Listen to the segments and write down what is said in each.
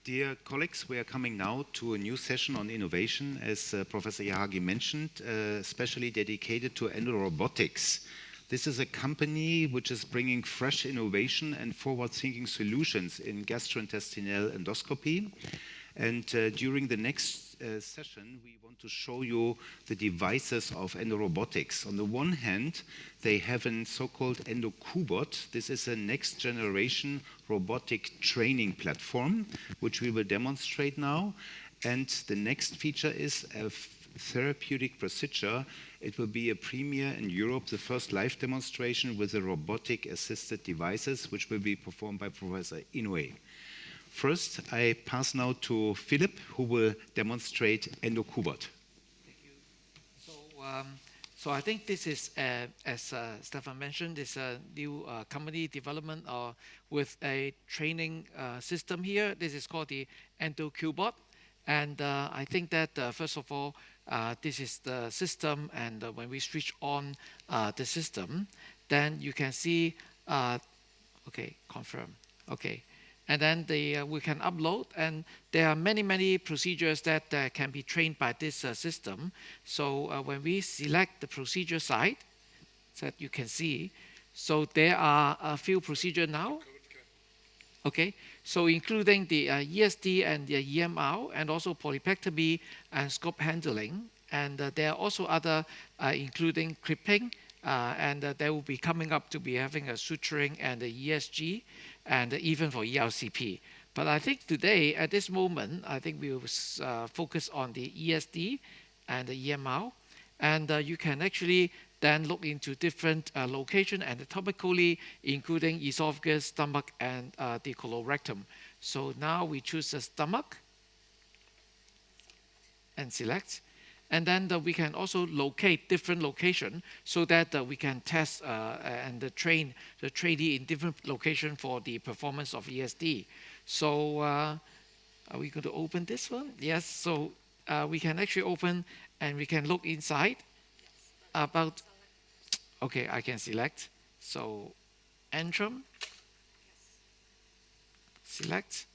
Dear colleagues, we are coming now to a new session on innovation, as Professor Yahagi mentioned, especially dedicated to EndoRobotics. This is a company which is bringing fresh innovation and forward-thinking solutions in gastrointestinal endoscopy. And during the next session, we want to show you the devices of EndoRobotics. On the one hand, they have a so-called EndoCubot. This is a next-generation robotic training platform, which we will demonstrate now. And the next feature is a therapeutic procedure. It will be a premiere in Europe, the first live demonstration with the robotic-assisted devices, which will be performed by Professor Inoue. First, I pass now to Philip, who will demonstrate EndoCubot. Thank you. So I think this is, as Stefan mentioned, is a new company development with a training system here. This is called the EndoCubot. And I think that, first of all, this is the system. And when we switch on the system, then you can see, okay, confirm. Okay. And then we can upload, and there are many procedures that can be trained by this system. So when we select the procedure site, that you can see, so there are a few procedures now. Okay, so including the ESD and the EMR, and also polypectomy and scope handling, and there are also other, including clipping, and they will be coming up to be having a suturing and the ESG, and even for ELCP. But I think today, at this moment, I think we will focus on the ESD and the EMR. And you can actually then look into different locations anatomically, including esophagus, stomach, and the colorectum. So now we choose the stomach and select. And then we can also locate different locations so that we can test and train the trainee in different locations for the performance of ESD. So are we going to open this one? Yes, so we can actually open and we can look inside about, okay, I can select. So Antrum, select,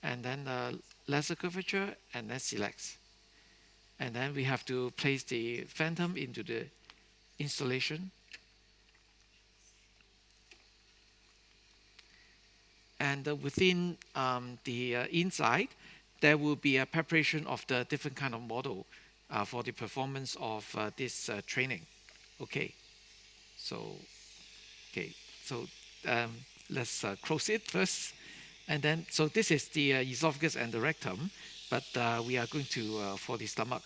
and then lesser curvature, and then select. And then we have to place the phantom into the installation. And within the inside, there will be a preparation of the different kind of model for the performance of this training. Okay, so let's close it first. And then, so this is the esophagus and the rectum, but we are going to for the stomach.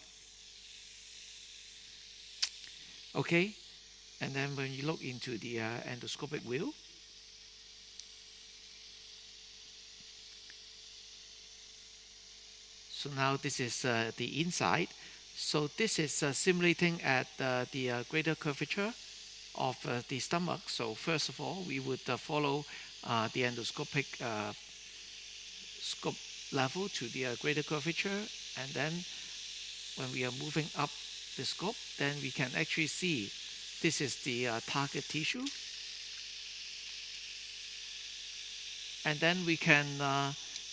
Okay, and then when you look into the endoscopic view, so now this is the inside. So this is simulating at the greater curvature of the stomach. So first of all, we would follow the endoscopic scope level to the greater curvature, and then when we are moving up the scope, then we can actually see this is the target tissue, and then we can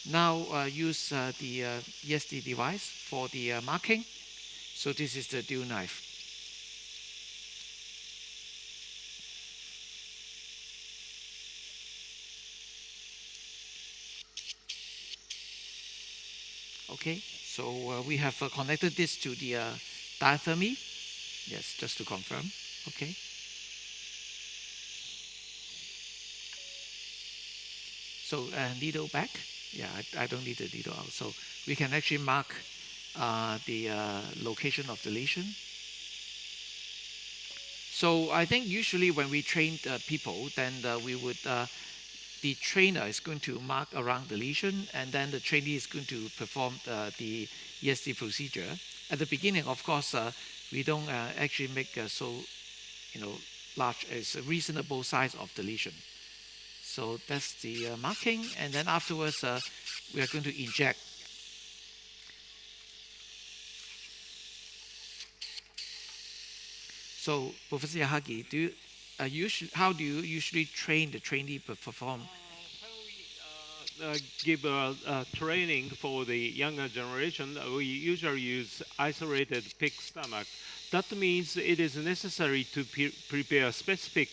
now use the ESD device for the marking. So this is the dual knife. Okay, so we have connected this to the diathermy. Yes, just to confirm. Okay. So needle back. Yeah, I don't need the needle out. So we can actually mark the location of the lesion. So I think usually when we train people, then we would the trainer is going to mark around the lesion, and then the trainee is going to perform the ESD procedure. At the beginning, of course, we don't actually make so large as a reasonable size of the lesion. So that's the marking, and then afterwards we are going to inject. So Professor Yahagi, do you, how do you usually train the trainee to perform? Finally, give training for the younger generation, we usually use isolated pig stomach. That means it is necessary to prepare specific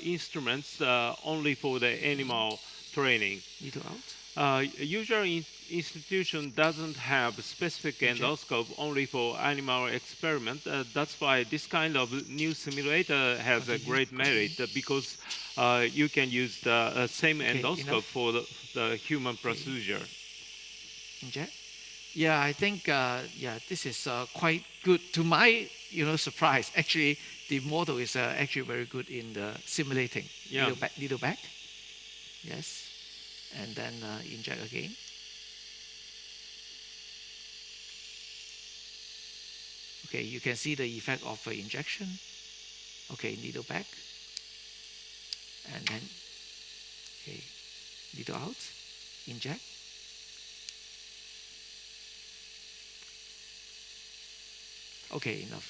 instruments only for the animal training. Needle out. Usually, institution doesn't have specific endoscope only for animal experiment. That's why this kind of new simulator has a great merit because you can use the same endoscope for the human procedure. Inject. Yeah, I think this is quite good. To my surprise, actually, the model is actually very good in the simulating needle back. Yes, and then inject again. Okay, you can see the effect of injection. Okay, needle back, and then needle out, inject. Okay, enough.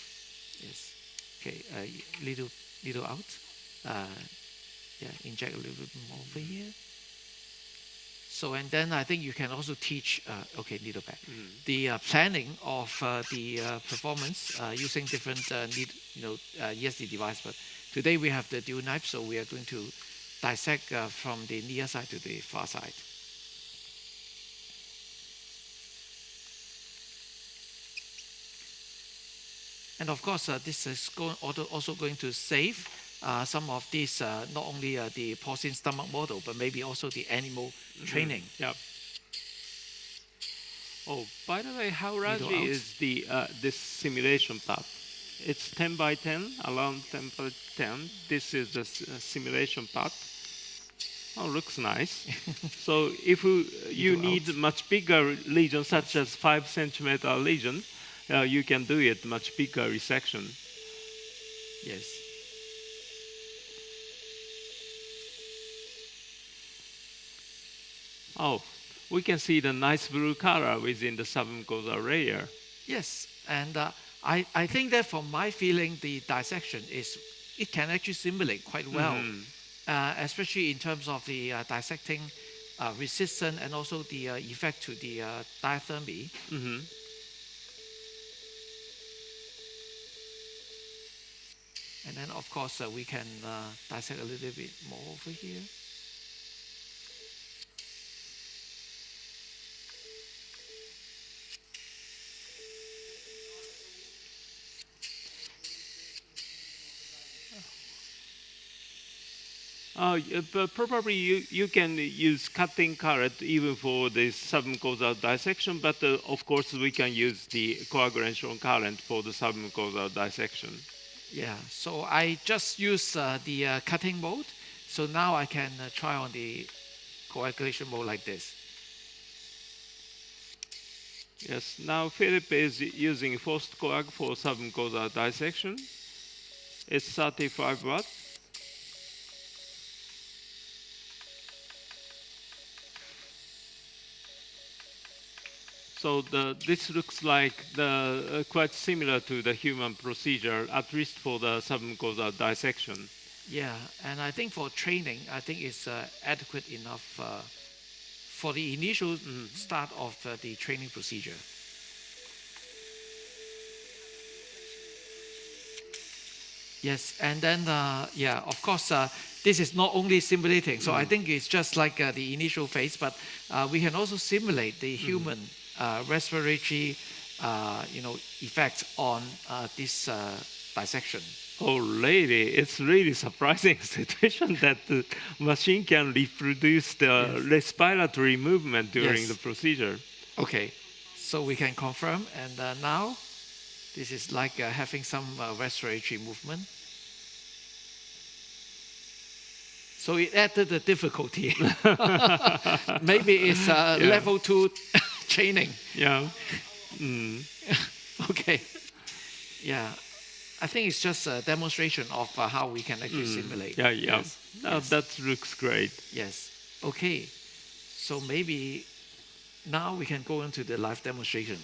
Yes. Okay, little out. Inject a little bit more over here. So, and then I think you can also teach, needle back. The planning of the performance using different ESD device. But today we have the dual knife, so we are going to dissect from the near side to the far side. And of course, this is also going to save some of these, not only the porcine stomach model, but maybe also the animal training. Yeah. Oh, by the way, how largely is the this simulation part? It's 10 by 10, around 10 by 10. This is the simulation part. Oh, looks nice. So if you need much bigger lesion, such as 5 centimeter lesion, you can do it much bigger resection. Yes. Oh, we can see the nice blue color within the submucosal layer. Yes, and I think that from my feeling, the dissection it can actually simulate quite well, especially in terms of the dissecting resistance and also the effect to the diathermy. And then, of course, we can dissect a little bit more over here. But probably you can use cutting current even for the submucosal dissection, but of course we can use the coagulation current for the submucosal dissection. Yeah, so I just use the cutting mode. So now I can try on the coagulation mode like this. Yes, now Philip is using forced coag for submucosal dissection. It's 35 watt. So this looks like quite similar to the human procedure, at least for the submucosal dissection. Yeah, and I think for training, I think it's adequate enough for the initial start of the training procedure. Yes, and then of course, this is not only simulating. So I think it's just like the initial phase, but we can also simulate the human respiratory, effects on this dissection. Oh, really? It's really surprising situation that the machine can reproduce the respiratory movement during the procedure. Okay, so we can confirm, and now this is like having some respiratory movement. So it added the difficulty. Maybe it's level 2 training. Yeah. Okay. Yeah. I think it's just a demonstration of how we can actually simulate. Yeah. Yes. That looks great. Yes. Okay. So maybe now we can go into the live demonstration.